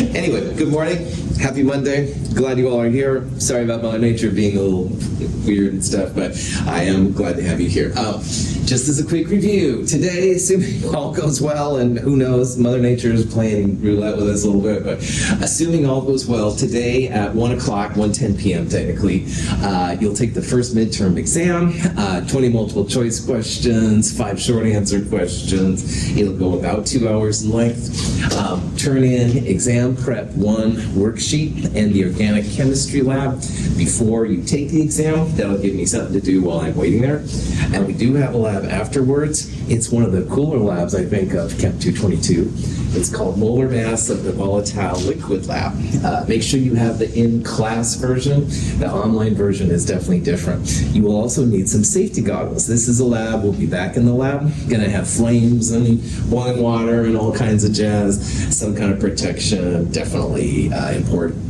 Anyway, good morning. Happy Monday. Glad you all are here. Sorry about Mother Nature being a little weird and stuff, but I am glad to have you here. Just as a quick review, today, assuming all goes well, and who knows, Mother Nature is playing roulette with us a little bit, but assuming all goes well, today at 1 o'clock, 1:10 p.m. technically, you'll take the first midterm exam, 20 multiple choice questions, 5 short answer questions. It'll go about 2 hours in length. Turn in exam prep 1 worksheet and the organic chemistry lab before you take the exam. That'll give me something to do while I'm waiting there. And we do have a lab afterwards. It's one of the cooler labs, I think, of Chem 222. It's called Molar Mass of the Volatile Liquid Lab. Make sure you have the in-class version. The online version is definitely different. You will also need some safety goggles. This is a lab. We'll be back in the lab. Going to have flames and boiling water and all kinds of jazz. Some kind of protection, definitely important.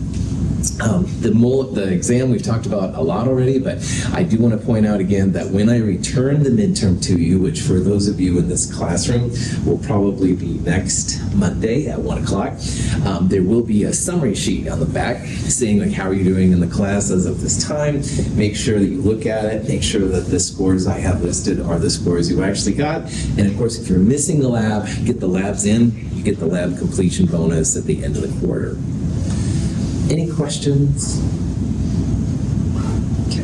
The exam we've talked about a lot already, but I do want to point out again that when I return the midterm to you, which for those of you in this classroom will probably be next Monday at 1 o'clock, there will be a summary sheet on the back saying like how are you doing in the class as of this time. Make sure that you look at it, make sure that the scores I have listed are the scores you actually got, and of course if you're missing the lab, get the labs in, you get the lab completion bonus at the end of the quarter. Any questions? Okay.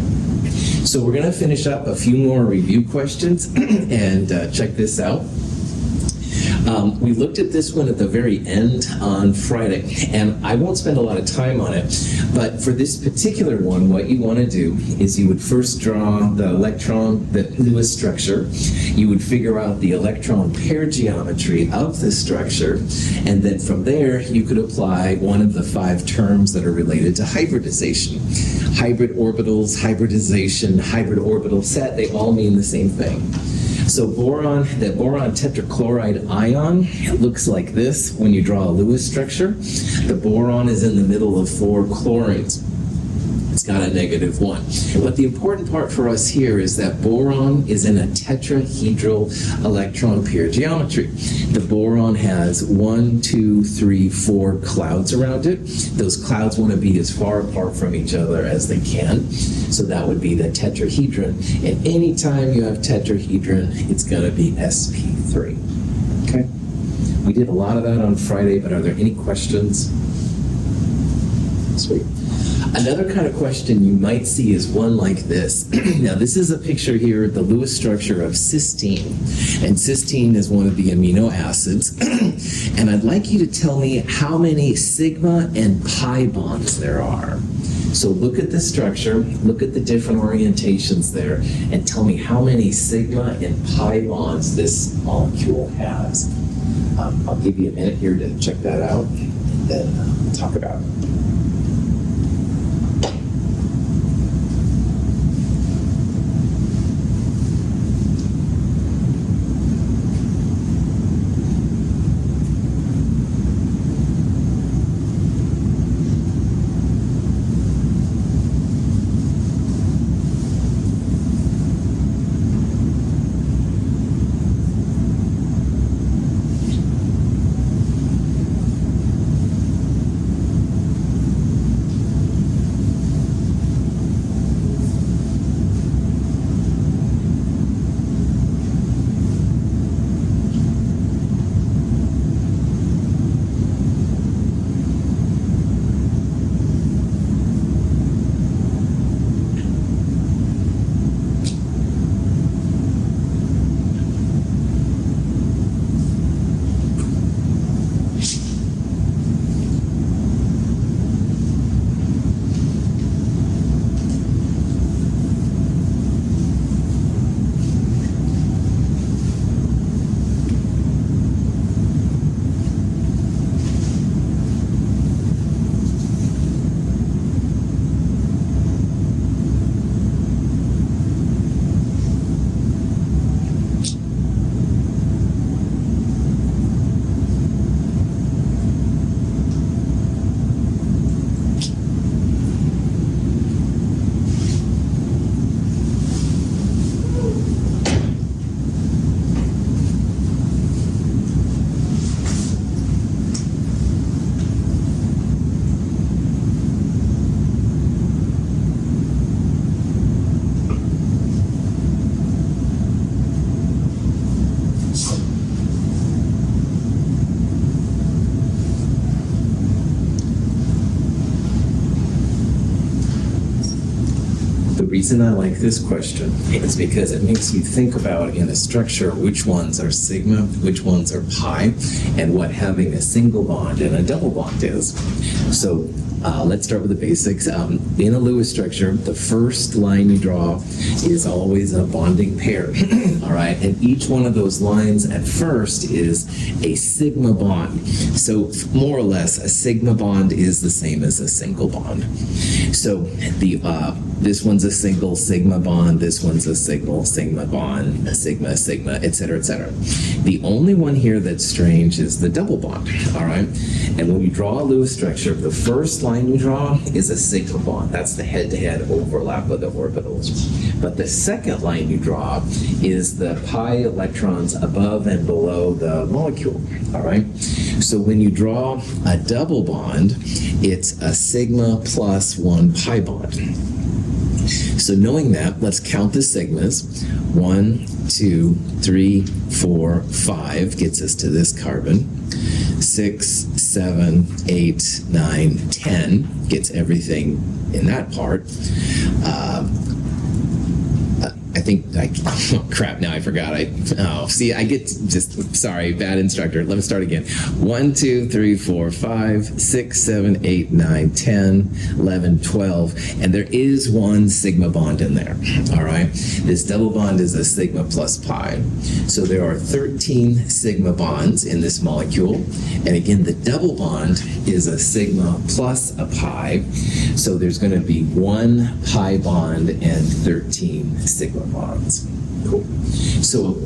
So we're going to finish up a few more review questions and check this out. We looked at this one at the very end on Friday, and I won't spend a lot of time on it, but for this particular one, what you want to do is you would first draw the Lewis structure, you would figure out the electron pair geometry of the structure, and then from there, you could apply one of the 5 terms that are related to hybridization. Hybrid orbitals, hybridization, hybrid orbital set, they all mean the same thing. So the boron tetrachloride ion looks like this when you draw a Lewis structure. The boron is in the middle of 4 chlorines. It's got a -1. But the important part for us here is that boron is in a tetrahedral electron pair geometry. The boron has 1, 2, 3, 4 clouds around it. Those clouds want to be as far apart from each other as they can. So that would be the tetrahedron. And anytime you have tetrahedron, it's going to be sp3. Okay? We did a lot of that on Friday, but are there any questions? Sweet. Another kind of question you might see is one like this. Now, this is a picture here, the Lewis structure of cysteine. And cysteine is one of the amino acids. And I'd like you to tell me how many sigma and pi bonds there are. So look at the structure, look at the different orientations there, and tell me how many sigma and pi bonds this molecule has. I'll give you a minute here to check that out, and then we'll talk about it. reason I like this question is because it makes you think about in a structure which ones are sigma, which ones are pi, and what having a single bond and a double bond is. So let's start with the basics. In a Lewis structure, the first line you draw is always a bonding pair, all right? And each one of those lines at first is a sigma bond. So more or less, a sigma bond is the same as a single bond. So this one's a single sigma bond, this one's a single sigma bond, a sigma, et cetera, et cetera. The only one here that's strange is the double bond, all right? And when you draw a Lewis structure, the first line you draw is a sigma bond. That's the head-to-head overlap of the orbitals. But the second line you draw is the pi electrons above and below the molecule, all right? So when you draw a double bond, it's a sigma plus one pi bond. So knowing that, let's count the sigmas. 1, 2, 3, 4, 5 gets us to this carbon. 6, 7, 8, 9, 10 gets everything in that part. Oh crap, now I forgot. I get sorry, bad instructor. Let me start again. 1, 2, 3, 4, 5, 6, 7, 8, 9, 10, 11, 12. And there is one sigma bond in there, all right? This double bond is a sigma plus pi. So there are 13 sigma bonds in this molecule. And again, the double bond is a sigma plus a pi. So there's going to be one pi bond and 13 sigma bonds. Cool. So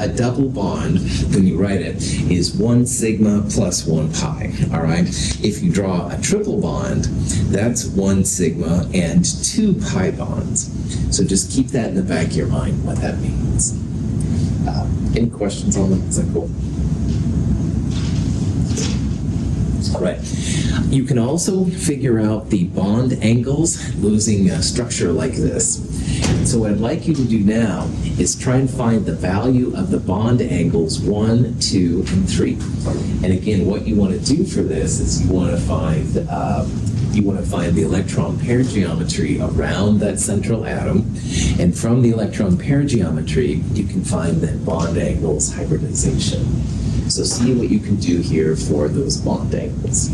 a double bond, when you write it, is 1 sigma plus 1 pi, all right? If you draw a triple bond, that's 1 sigma and 2 pi bonds. So just keep that in the back of your mind, what that means. Any questions on that? Is that cool? All right. You can also figure out the bond angles using a structure like this. So what I'd like you to do now is try and find the value of the bond angles 1, 2, and 3. And again, what you want to do for this is you want to find the electron pair geometry around that central atom. And from the electron pair geometry, you can find the bond angles hybridization. So see what you can do here for those bond angles.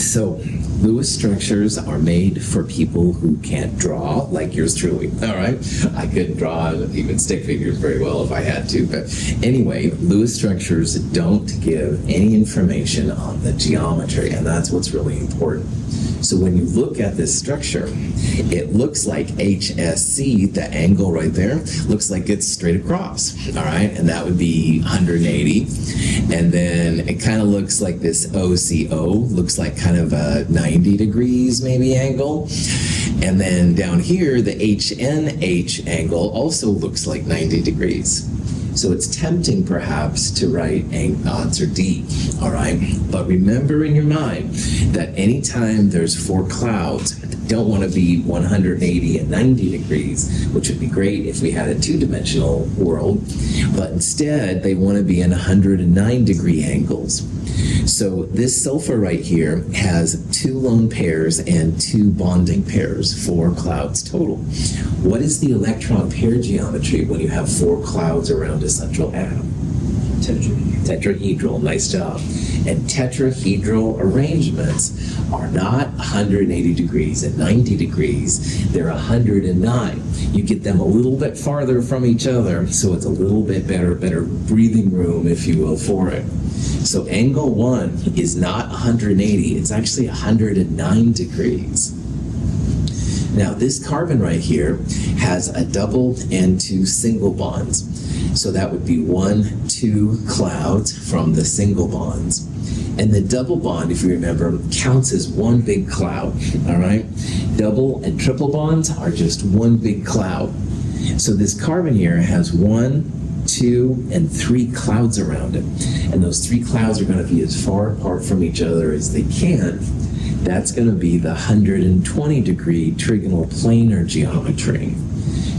So, Lewis structures are made for people who can't draw, like yours truly. All right? I couldn't draw even stick figures very well if I had to. But anyway, Lewis structures don't give any information on the geometry, and that's what's really important. So when you look at this structure, it looks like HSC, the angle right there, looks like it's straight across, all right? And that would be 180. And then it kind of looks like this OCO, looks like kind of a 90 degrees maybe angle. And then down here, the HNH angle also looks like 90 degrees. So it's tempting, perhaps, to write answer D, all right? But remember in your mind that anytime there's four clouds, they don't want to be 180 and 90 degrees, which would be great if we had a two-dimensional world, but instead they want to be in 109 degree angles. So this sulfur right here has two lone pairs and two bonding pairs, four clouds total. What is the electron pair geometry when you have four clouds around a central atom? Tetrahedral, nice job. And tetrahedral arrangements are not 180 degrees and 90 degrees, they're 109. You get them a little bit farther from each other, so it's a little bit better breathing room, if you will, for it. So angle 1 is not 180, it's actually 109 degrees. Now this carbon right here has a double and two single bonds. So that would be 1, 2 clouds from the single bonds. And the double bond, if you remember, counts as one big cloud, all right? Double and triple bonds are just one big cloud. So this carbon here has 1, 2, and 3 clouds around it. And those 3 clouds are going to be as far apart from each other as they can. That's going to be the 120 degree trigonal planar geometry.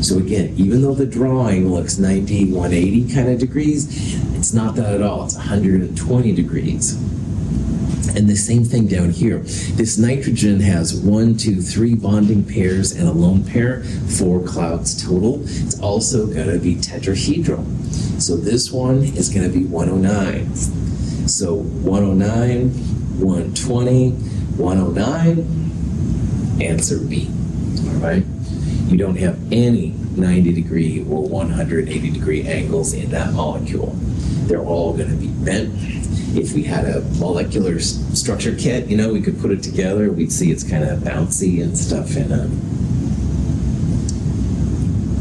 So again, even though the drawing looks 90, 180 kind of degrees, it's not that at all. It's 120 degrees. And the same thing down here. This nitrogen has 1, 2, 3 bonding pairs and a lone pair, 4 clouds total. It's also going to be tetrahedral. So this one is going to be 109. So 109, 120, 109, answer B. All right? You don't have any 90 degree or 180 degree angles in that molecule. They're all going to be bent. If we had a molecular structure kit, you know, we could put it together, we'd see it's kind of bouncy and stuff in it.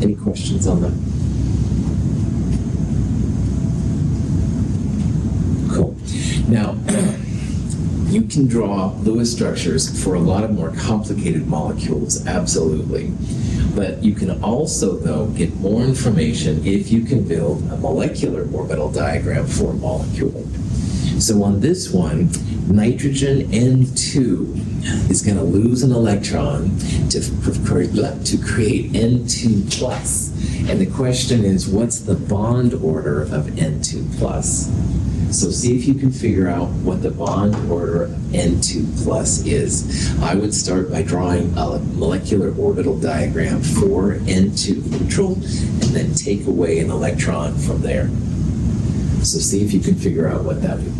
Any questions on that? Cool. Now, you can draw Lewis structures for a lot of more complicated molecules, absolutely. But you can also, though, get more information if you can build a molecular orbital diagram for a molecule. So on this one, nitrogen N2 is going to lose an electron to create N2 plus. And the question is, what's the bond order of N2 plus? So see if you can figure out what the bond order of N2 plus is. I would start by drawing a molecular orbital diagram for N2 neutral, and then take away an electron from there. So see if you can figure out what that would be.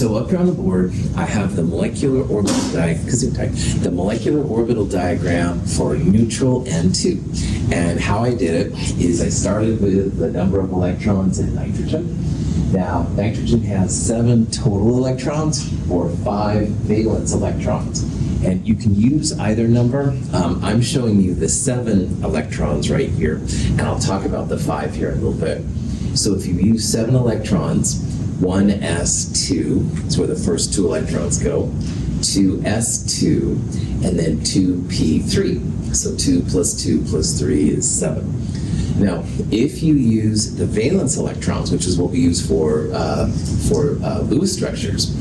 So up here on the board, I have the molecular orbital the molecular orbital diagram for neutral N2. And how I did it is I started with the number of electrons in nitrogen. Now, nitrogen has 7 total electrons or 5 valence electrons. And you can use either number. I'm showing you the 7 electrons right here, and I'll talk about the 5 here in a little bit. So if you use 7 electrons, 1s2 is where the first 2 electrons go, 2s2, and then 2p3. So 2 plus 2 plus 3 is 7. Now, if you use the valence electrons, which is what we use for Lewis structures,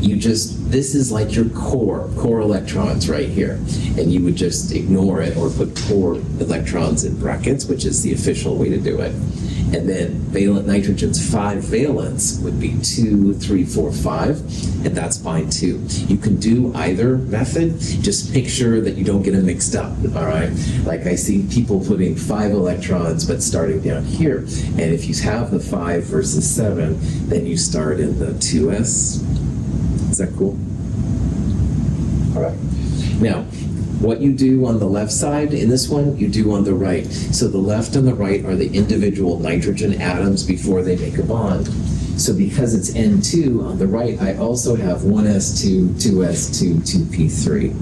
this is like your core electrons right here. And you would just ignore it or put core electrons in brackets, which is the official way to do it. And then nitrogen's 5 valence would be 2, 3, 4, 5, and that's fine too. You can do either method, just make sure that you don't get them mixed up, all right? Like I see people putting 5 electrons, but starting down here. And if you have the 5 versus 7, then you start in the 2s. Is that cool? All right. Now, what you do on the left side in this one, you do on the right. So the left and the right are the individual nitrogen atoms before they make a bond. So because it's N2 on the right, I also have 1s2, 2s2, 2p3.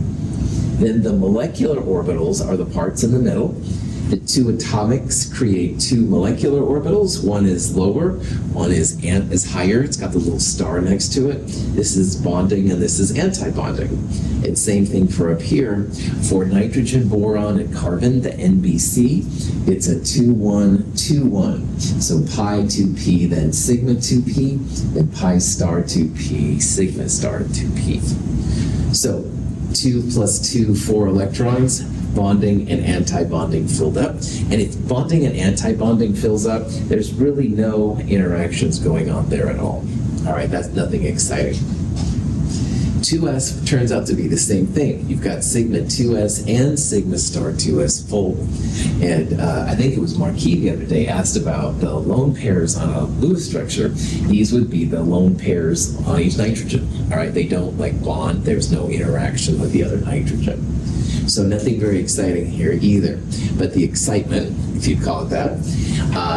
Then the molecular orbitals are the parts in the middle. The 2 atomics create 2 molecular orbitals. One is lower, one is higher. It's got the little star next to it. This is bonding and this is anti-bonding. And same thing for up here. For nitrogen, boron, and carbon, the NBC, it's a 2-1-2-1. So pi 2p, then sigma 2p, then pi star 2p, sigma star 2p. So 2 plus 2, 4 electrons, bonding and anti-bonding filled up. And if bonding and anti-bonding fills up, there's really no interactions going on there at all. All right, that's nothing exciting. 2s turns out to be the same thing. You've got sigma 2s and sigma star 2s full. And I think it was Marquis the other day asked about the lone pairs on a Lewis structure. These would be the lone pairs on each nitrogen. All right, they don't like bond. There's no interaction with the other nitrogen. So nothing very exciting here either. But the excitement, if you call it that,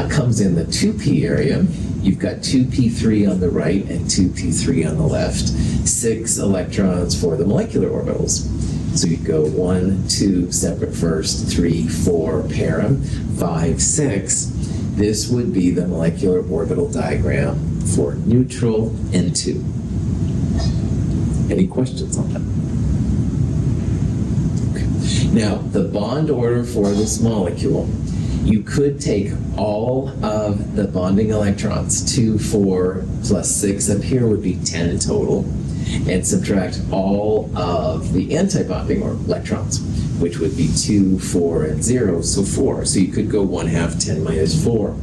comes in the 2p area. You've got 2p3 on the right and 2p3 on the left. 6 electrons for the molecular orbitals. So you go 1, 2, separate first, 3, 4, pair them, 5, 6. This would be the molecular orbital diagram for neutral N2. Any questions on that? Now, the bond order for this molecule, you could take all of the bonding electrons, 2, 4, plus 6 up here would be 10 total, and subtract all of the anti-bonding electrons, which would be 2, 4, and 0, so 4. So you could go 1/2 10 minus 4.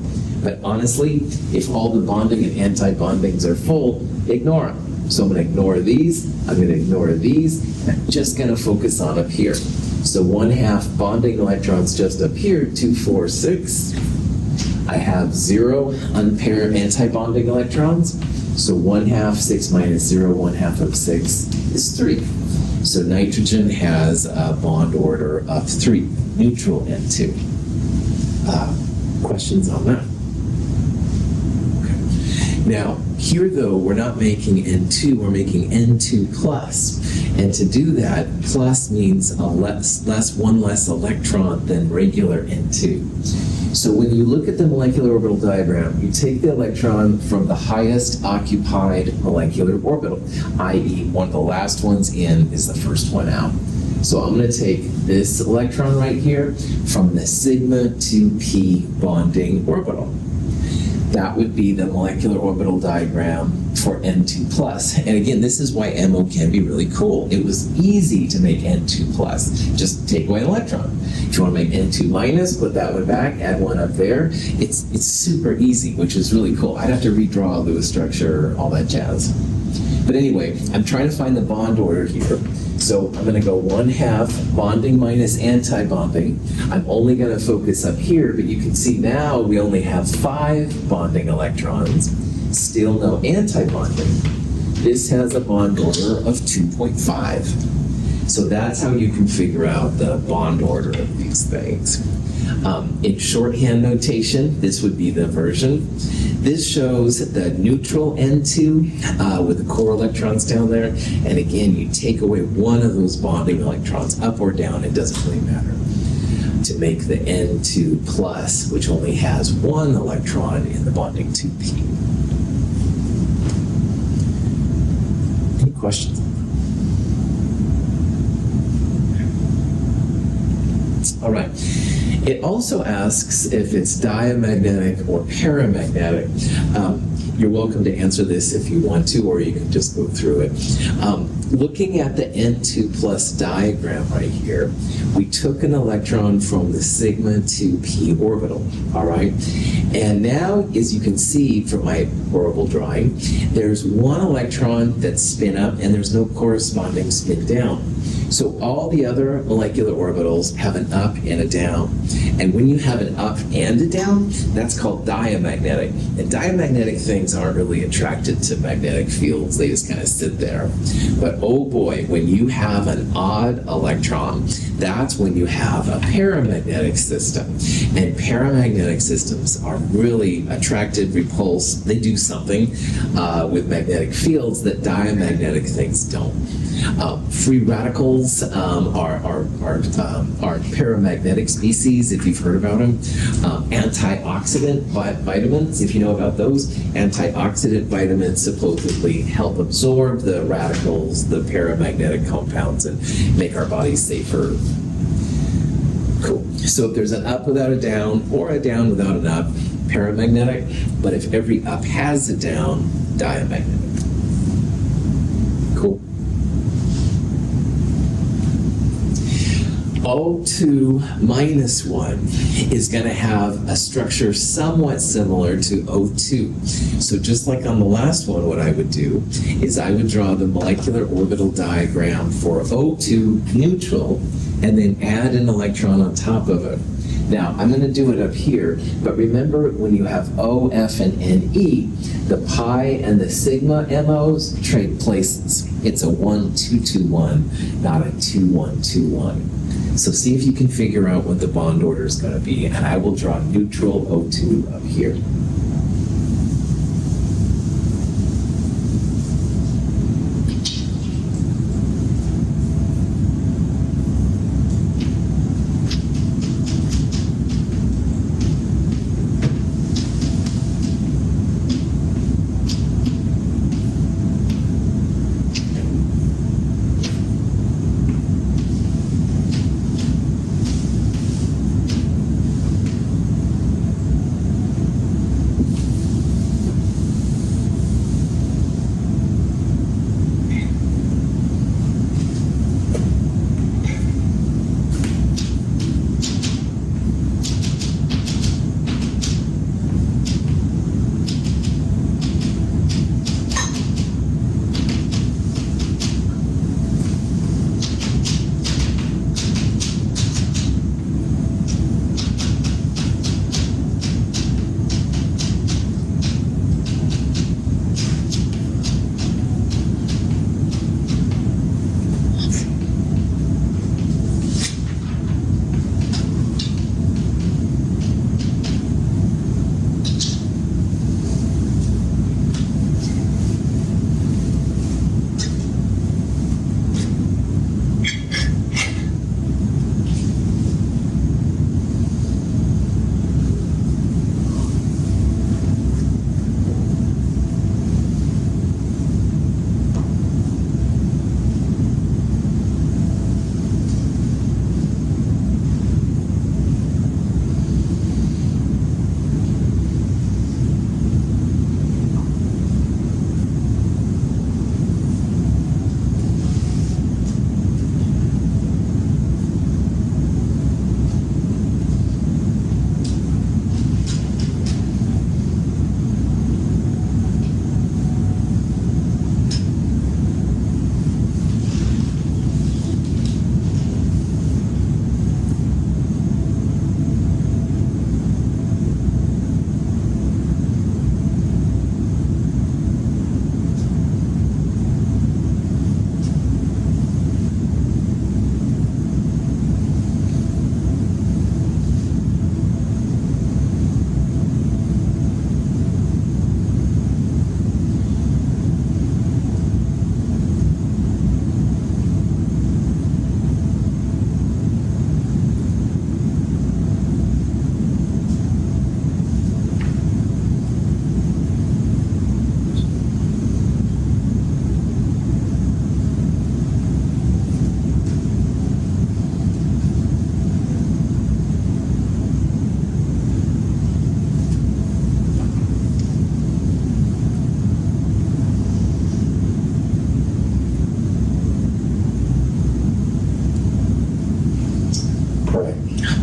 But honestly, if all the bonding and anti-bondings are full, ignore them. So I'm going to ignore these, I'm going to ignore these, and I'm just going to focus on up here. So 1/2 bonding electrons just up here, 2, 4, 6. I have 0 unpaired anti-bonding electrons. So 1/2, 6 minus 0, 1/2 of 6 is 3. So nitrogen has a bond order of 3, neutral N2. Questions on that? Okay. Now, here though, we're not making N2, we're making N2 plus. And to do that, plus means one less electron than regular N2. So when you look at the molecular orbital diagram, you take the electron from the highest occupied molecular orbital, i.e. one of the last ones in is the first one out. So I'm going to take this electron right here from the sigma 2p bonding orbital. That would be the molecular orbital diagram for N2 plus. And again, this is why MO can be really cool. It was easy to make N2 plus. Just take away an electron. If you want to make N2 minus, put that one back, add one up there. It's super easy, which is really cool. I'd have to redraw a Lewis structure, all that jazz. But anyway, I'm trying to find the bond order here. So I'm going to go 1/2 bonding minus anti-bonding. I'm only going to focus up here, but you can see now we only have 5 bonding electrons, still no anti-bonding. This has a bond order of 2.5. So that's how you can figure out the bond order of these things. In shorthand notation, this would be the version. This shows the neutral N2 with the core electrons down there. And again, you take away one of those bonding electrons, up or down, it doesn't really matter, to make the N2 plus, which only has one electron in the bonding 2p. Any questions? All right. It also asks if it's diamagnetic or paramagnetic. You're welcome to answer this if you want to, or you can just go through it. Looking at the N2 plus diagram right here, we took an electron from the sigma 2p orbital, all right? And now, as you can see from my orbital drawing, there's one electron that's spin up and there's no corresponding spin down. So all the other molecular orbitals have an up and a down. And when you have an up and a down, that's called diamagnetic. And diamagnetic things aren't really attracted to magnetic fields. They just kind of sit there. But oh boy, when you have an odd electron, that's when you have a paramagnetic system. And paramagnetic systems are really attracted, repulsed. They do something with magnetic fields that diamagnetic things don't. Free radicals are paramagnetic species, if you've heard about them. Antioxidant vitamins, if you know about those. Antioxidant vitamins supposedly help absorb the radicals, the paramagnetic compounds, and make our bodies safer. Cool. So if there's an up without a down, or a down without an up, paramagnetic. But if every up has a down, diamagnetic. Cool. O2 minus 1 is going to have a structure somewhat similar to O2. So just like on the last one, what I would do is I would draw the molecular orbital diagram for O2 neutral and then add an electron on top of it. Now, I'm going to do it up here, but remember when you have O, F, and NE, the pi and the sigma MOs trade places. It's a 1-2-2-1, not a 2-1-2-1. So see if you can figure out what the bond order is going to be, and I will draw neutral O2 up here.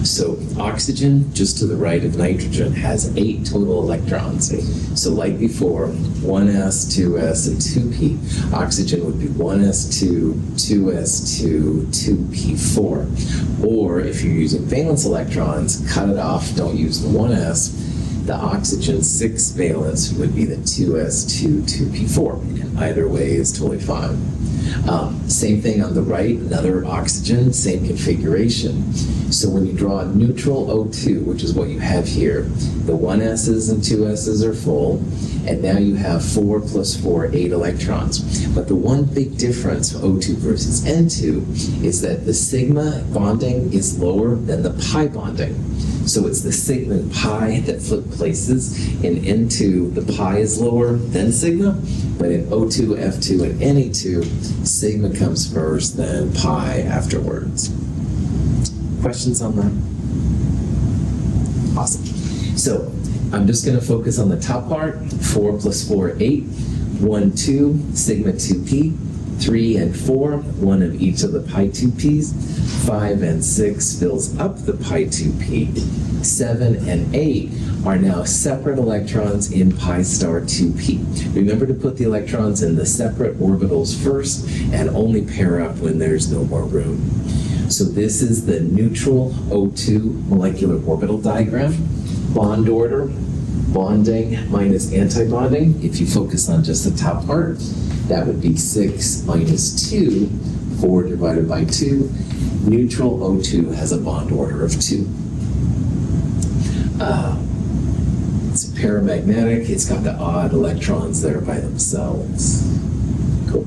So oxygen, just to the right of nitrogen, has 8 total electrons. So like before, 1s, 2s, and 2p. Oxygen would be 1s2, 2s2, 2p4. Or if you're using valence electrons, cut it off, don't use the 1s. The oxygen 6 valence would be the 2s2, 2p4. And either way is totally fine. Same thing on the right, another oxygen, same configuration. So when you draw a neutral O2, which is what you have here, the 1s's and 2s's are full, and now you have 4 plus 4, 8 electrons. But the one big difference of O2 versus N2 is that the sigma bonding is lower than the pi bonding. So it's the sigma and pi that flip places. In N2, the pi is lower than sigma, but in O2, F2, and Ne2, sigma comes first, then pi afterwards. Questions on that? Awesome. So I'm just going to focus on the top part. 4 plus 4, 8. 1, 2, sigma 2p. 3 and 4, one of each of the pi 2p's. 5 and 6 fills up the pi 2p. 7 and 8 are now separate electrons in pi star 2p. Remember to put the electrons in the separate orbitals first and only pair up when there's no more room. So this is the neutral O2 molecular orbital diagram. Bond order, bonding minus antibonding. If you focus on just the top part, that would be 6 minus 2, 4 divided by 2. Neutral O2 has a bond order of 2. It's paramagnetic. It's got the odd electrons there by themselves. Cool.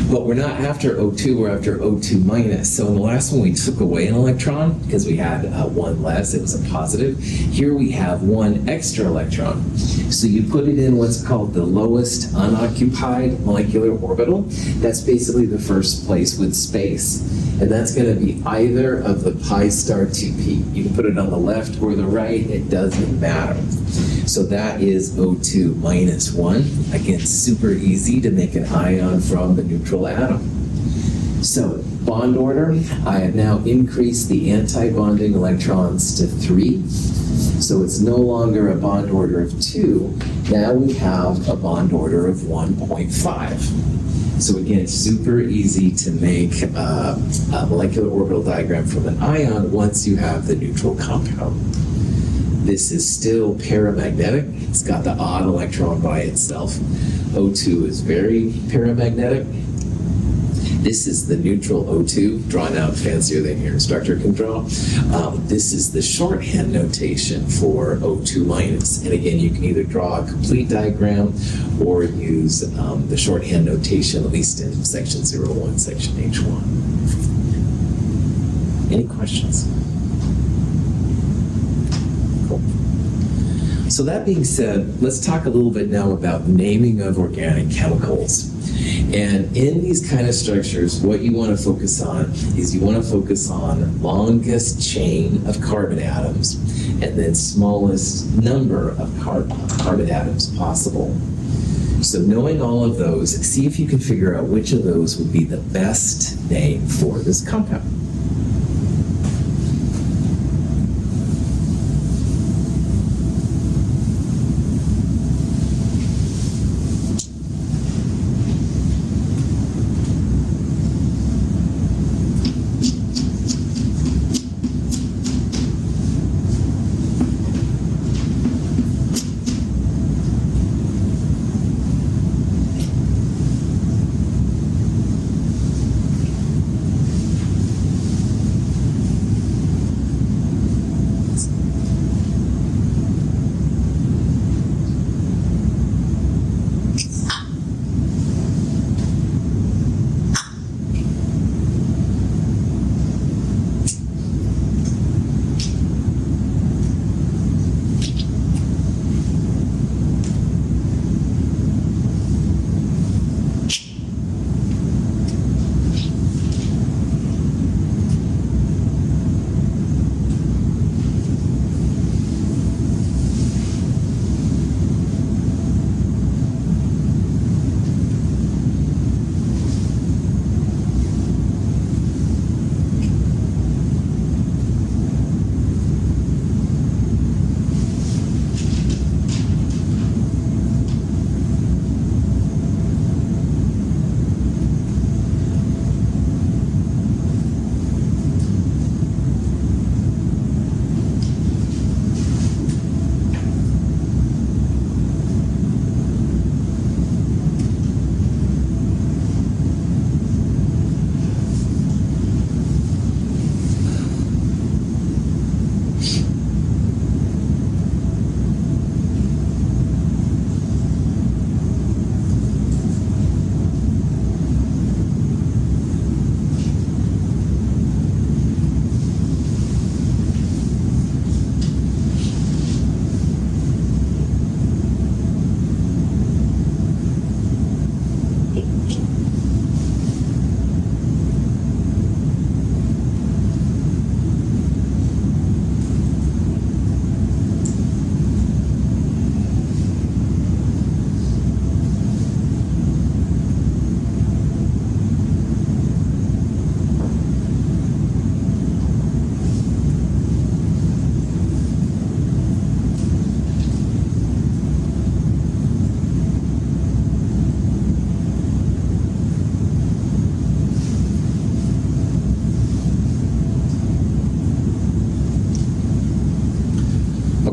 But we're not after O2, we're after O2 minus. So in the last one, we took away an electron because we had one less. It was a positive. Here we have one extra electron. So you put it in what's called the lowest unoccupied molecular orbital. That's basically the first place with space. And that's going to be either of the pi star 2p. You can put it on the left or the right. It doesn't matter. So that is O2 minus 1. Again, super easy to make an ion from the neutral atom. So bond order, I have now increased the anti-bonding electrons to 3. So it's no longer a bond order of 2. Now we have a bond order of 1.5. So again, it's super easy to make a molecular orbital diagram from an ion once you have the neutral compound. This is still paramagnetic. It's got the odd electron by itself. O2 is very paramagnetic. This is the neutral O2, drawn out fancier than your instructor can draw. This is the shorthand notation for O2 minus. And again, you can either draw a complete diagram or use the shorthand notation, at least in section 01, section H1. Any questions? Cool. So that being said, let's talk a little bit now about naming of organic chemicals. And in these kind of structures, what you want to focus on is you want to focus on longest chain of carbon atoms and then smallest number of carbon atoms possible. So knowing all of those, see if you can figure out which of those would be the best name for this compound.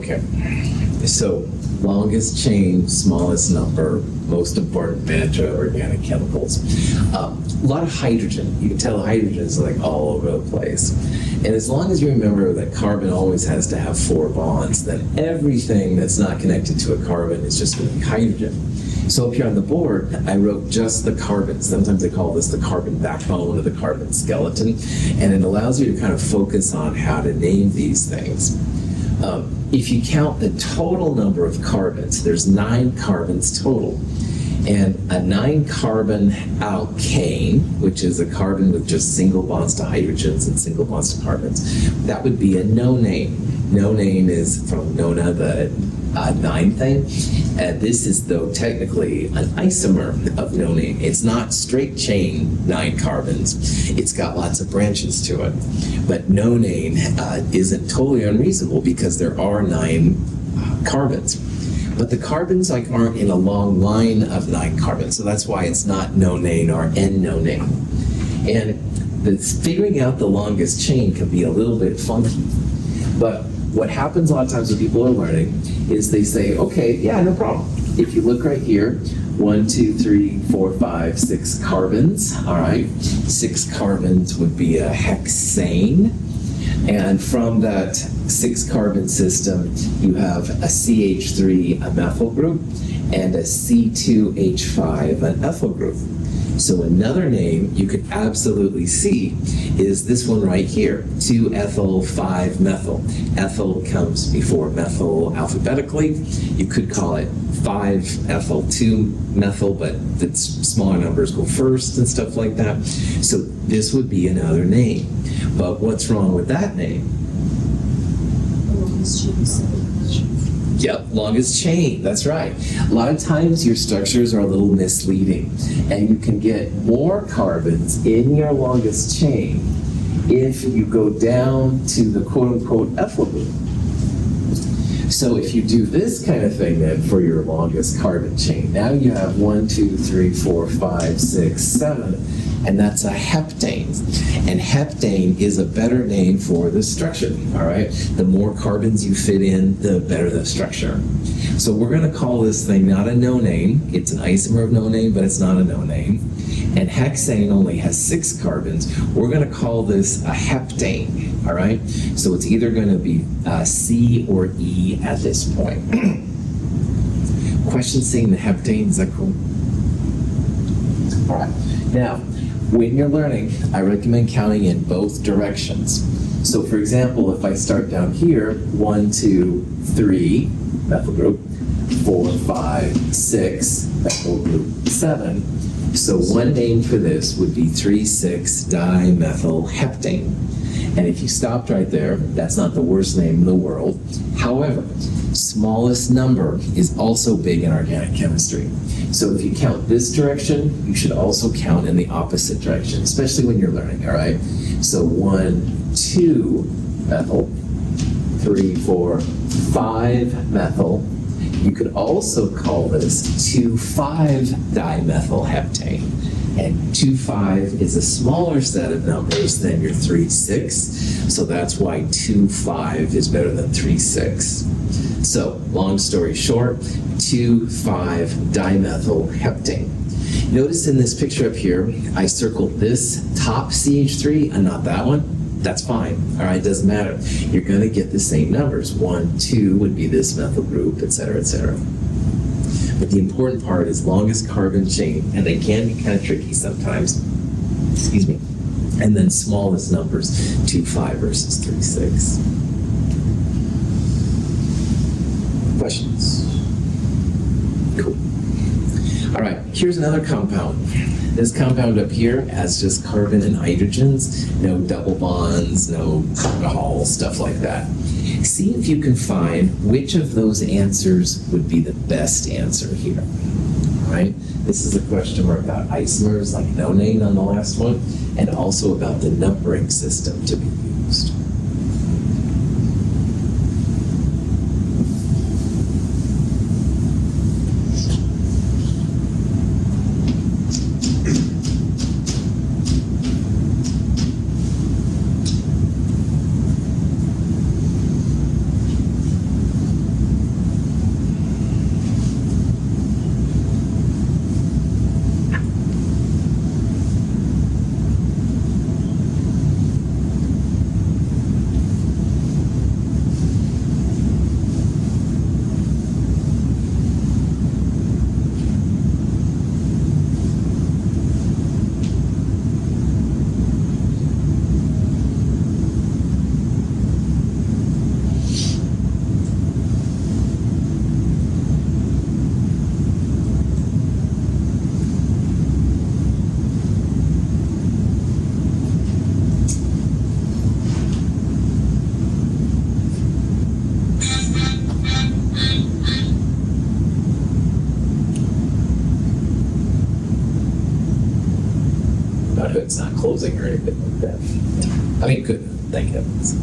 Okay. So, longest chain, smallest number, most important mantra of organic chemicals. A lot of hydrogen. You can tell hydrogen is like all over the place. And as long as you remember that carbon always has to have 4 bonds, then everything that's not connected to a carbon is just going to be hydrogen. So up here on the board, I wrote just the carbons. Sometimes they call this the carbon backbone or the carbon skeleton. And it allows you to kind of focus on how to name these things. If you count the total number of carbons, there's 9 carbons total. And a 9-carbon alkane, which is a carbon with just single bonds to hydrogens and single bonds to carbons, that would be a nonane. Nonane is from nona, the 9 thing. And this is, though, technically an isomer of nonane. It's not straight chain 9 carbons. It's got lots of branches to it. But nonane isn't totally unreasonable because there are 9 carbons. But the carbons aren't in a long line of 9 carbons, so that's why it's not nonane or N-nonane. And figuring out the longest chain can be a little bit funky. But what happens a lot of times when people are learning is they say, okay, yeah, no problem. If you look right here, 1, 2, 3, 4, 5, 6 carbons, all right? 6 carbons would be a hexane. And from that 6-carbon system, you have a CH3, a methyl group, and a C2H5, an ethyl group. So another name you could absolutely see is this one right here, 2-ethyl, 5-methyl. Ethyl comes before methyl alphabetically. You could call it 5-ethyl, 2-methyl, but the smaller numbers go first and stuff like that. So this would be another name. But what's wrong with that name? Yep, longest chain, that's right. A lot of times your structures are a little misleading, and you can get more carbons in your longest chain if you go down to the quote-unquote ethyl group. So if you do this kind of thing then for your longest carbon chain, now you have 1, 2, 3, 4, 5, 6, 7, and that's a heptane. And heptane is a better name for the structure, all right? The more carbons you fit in, the better the structure. So we're gonna call this thing not a nonane. It's an isomer of nonane, but it's not a nonane. And hexane only has 6 carbons. We're gonna call this a heptane, all right? So it's either gonna be C or E at this point. Question saying the heptane, is that cool? All right, now, when you're learning, I recommend counting in both directions. So for example, if I start down here, 1, 2, 3, methyl group, 4, 5, 6, methyl group, 7. So one name for this would be 3,6-dimethyl heptane. And if you stopped right there, that's not the worst name in the world. However, smallest number is also big in organic chemistry. So if you count this direction, you should also count in the opposite direction, especially when you're learning, all right? So 1, 2 methyl, 3, 4, 5 methyl. You could also call this 2,5-dimethyl heptane. And 2,5 is a smaller set of numbers than your 3,6. So that's why 2,5 is better than 3,6. So, long story short, 2,5-dimethyl heptane. Notice in this picture up here, I circled this top CH3 and not that one. That's fine, all right, doesn't matter. You're gonna get the same numbers. 1, 2 would be this methyl group, et cetera, et cetera. But the important part is longest carbon chain, and they can be kind of tricky sometimes, excuse me. And then smallest numbers, 2,5 versus 3,6. Questions? Cool. All right, here's another compound. This compound up here has just carbon and hydrogens, no double bonds, no alcohol, stuff like that. See if you can find which of those answers would be the best answer here. All right? This is a question mark about isomers, like nonane on the last one, and also about the numbering system to be used. closing or anything like that. I mean, good. Thank heavens.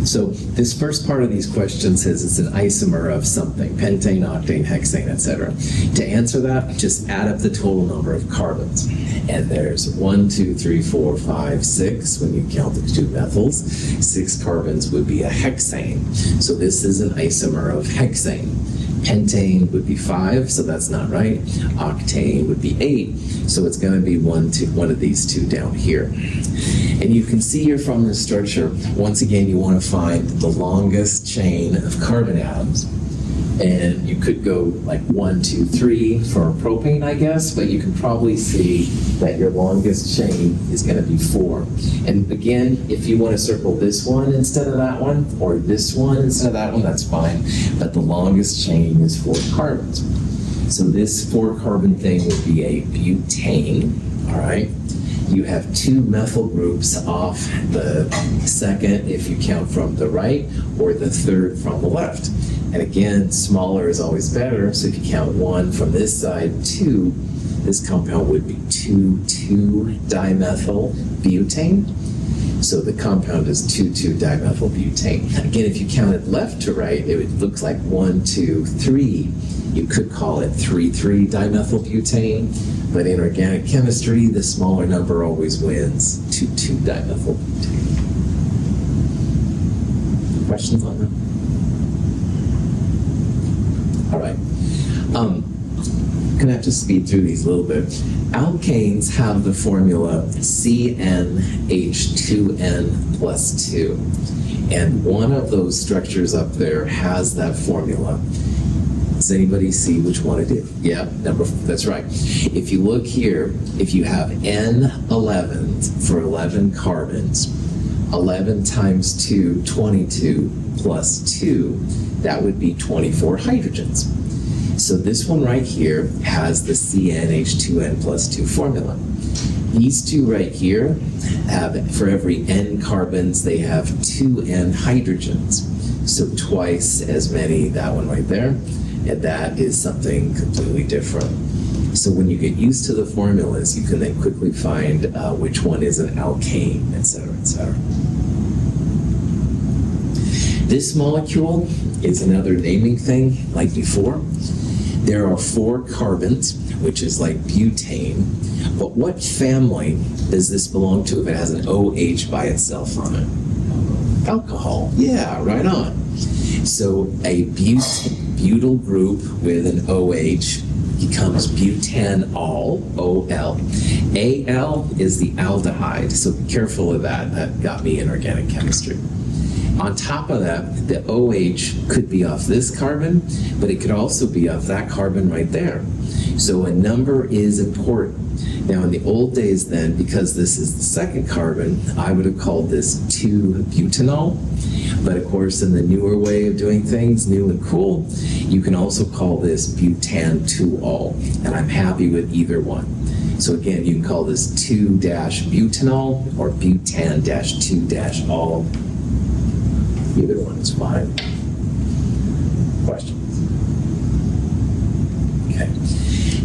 So this first part of these questions says it's an isomer of something, pentane, octane, hexane, etc. To answer that, just add up the total number of carbons. And there's 1, 2, 3, 4, 5, 6. When you count the 2 methyls, 6 carbons would be a hexane. So this is an isomer of hexane. Pentane would be 5, so that's not right. Octane would be 8, so it's going to be one of these 2 down here. And you can see here from the structure, once again, you want to find the longest chain of carbon atoms. And you could go like 1, 2, 3 for propane, I guess, but you can probably see that your longest chain is going to be 4. And again, if you want to circle this one instead of that one, or this one instead of that one, that's fine. But the longest chain is 4 carbons. So this 4 carbon thing would be a butane, all right? You have 2 methyl groups off the second if you count from the right, or the third from the left. And again, smaller is always better, so if you count 1 from this side, 2, this compound would be 2,2-dimethyl butane. So the compound is 2,2-dimethyl butane. Again, if you count it left to right, it would look like 1, 2, 3. You could call it 3,3-dimethyl butane, but in organic chemistry, the smaller number always wins, 2,2-dimethyl butane. Questions on that? All right. I'm gonna have to speed through these a little bit. Alkanes have the formula CnH2n plus 2. And one of those structures up there has that formula. Does anybody see which one it is? Yeah, that's right. If you look here, if you have N11 for 11 carbons, 11 times 2, 22, plus 2, that would be 24 hydrogens. So this one right here has the CnH2n plus 2 formula. These 2 right here have, for every N carbons, they have 2 N hydrogens. So twice as many, that one right there. And that is something completely different. So when you get used to the formulas, you can then quickly find which one is an alkane, et cetera, et cetera. This molecule is another naming thing, like before. There are 4 carbons, which is like butane. But what family does this belong to if it has an OH by itself on it? Alcohol. Yeah, right on. So a butyl group with an OH becomes butanol, OL. AL is the aldehyde, so be careful of that. That got me in organic chemistry. On top of that, the OH could be off this carbon, but it could also be off that carbon right there. So a number is important. Now in the old days then, because this is the second carbon, I would have called this 2-butanol. But of course, in the newer way of doing things, new and cool, you can also call this butan-2-ol. And I'm happy with either one. So again, you can call this 2-butanol or butan-2-ol. Either one is fine. Questions? Okay.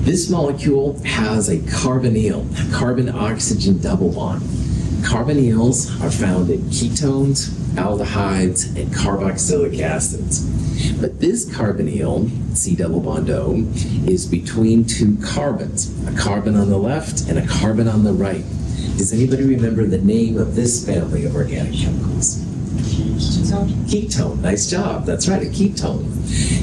This molecule has a carbonyl, carbon-oxygen double bond. Carbonyls are found in ketones, aldehydes, and carboxylic acids. But this carbonyl, C double bond O, is between 2 carbons, a carbon on the left and a carbon on the right. Does anybody remember the name of this family of organic chemicals? Ketone. Nice job. That's right, a ketone.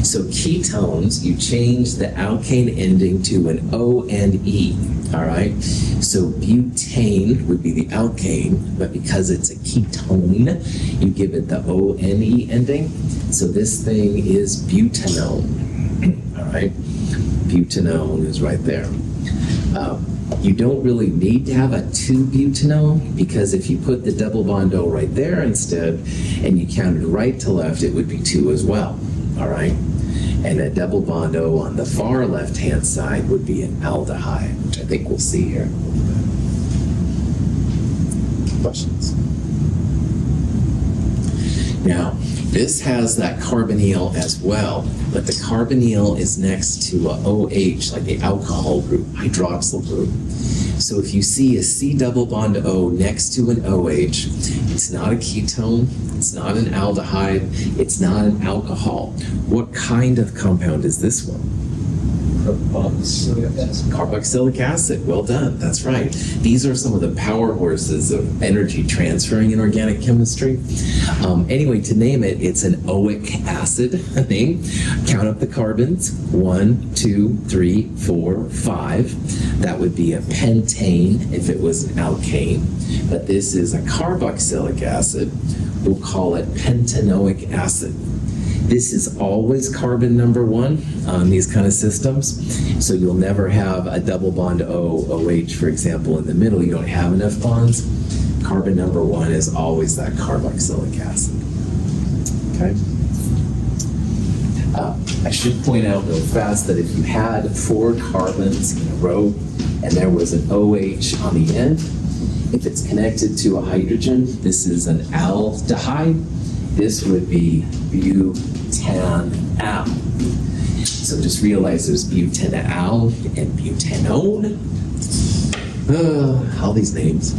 So ketones, you change the alkane ending to an O and E. All right. So butane would be the alkane, but because it's a ketone, you give it the O and E ending. So this thing is butanone. All right. Butanone is right there. You don't really need to have a 2-butanone, because if you put the double bond O right there instead, and you counted right to left, it would be 2 as well, all right? And a double bond O on the far left-hand side would be an aldehyde, which I think we'll see here. Questions? Now, this has that carbonyl as well, but the carbonyl is next to a OH, like the alcohol group, hydroxyl group. So if you see a C double bond O next to an OH, it's not a ketone, it's not an aldehyde, it's not an alcohol. What kind of compound is this one? Carboxylic acid. Well done. That's right. These are some of the power horses of energy transferring in organic chemistry. Anyway, to name it, it's an oic acid thing. Count up the carbons. 1, 2, 3, 4, 5. That would be a pentane if it was an alkane. But this is a carboxylic acid. We'll call it pentanoic acid. This is always carbon number 1 on these kind of systems. So you'll never have a double bond OH, for example, in the middle. You don't have enough bonds. Carbon number 1 is always that carboxylic acid. Okay? I should point out real fast that if you had 4 carbons in a row and there was an OH on the end, if it's connected to a hydrogen, this is an aldehyde. This would be butanal. So just realize there's butanal and butanone. All these names.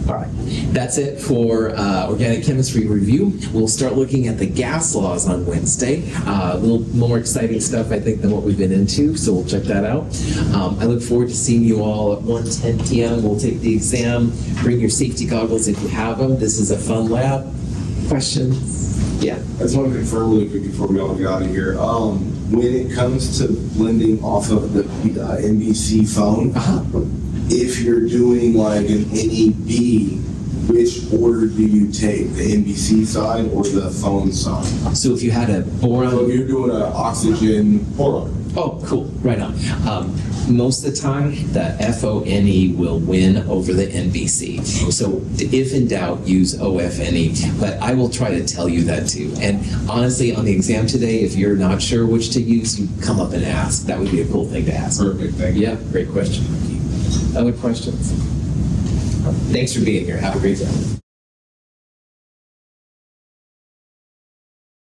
All right, that's it for organic chemistry review. We'll start looking at the gas laws on Wednesday. A little more exciting stuff, I think, than what we've been into, so we'll check that out. I look forward to seeing you all at 1:10 p.m. We'll take the exam. Bring your safety goggles if you have them. This is a fun lab. Questions? Yeah. I just want to confirm really quick before we all get out of here. When it comes to blending off of the NBC phone, if you're doing like an NEB, which order do you take? The NBC side or the phone side? So if you had a boron... So if you're doing an oxygen boron. Oh, cool. Right on. Most of the time, the FONE will win over the NBC. So if in doubt, use OFNE. But I will try to tell you that too. And honestly, on the exam today, if you're not sure which to use, you come up and ask. That would be a cool thing to ask. Perfect. Thank you. Yeah, great question. Other questions? Thanks for being here. Have a great day.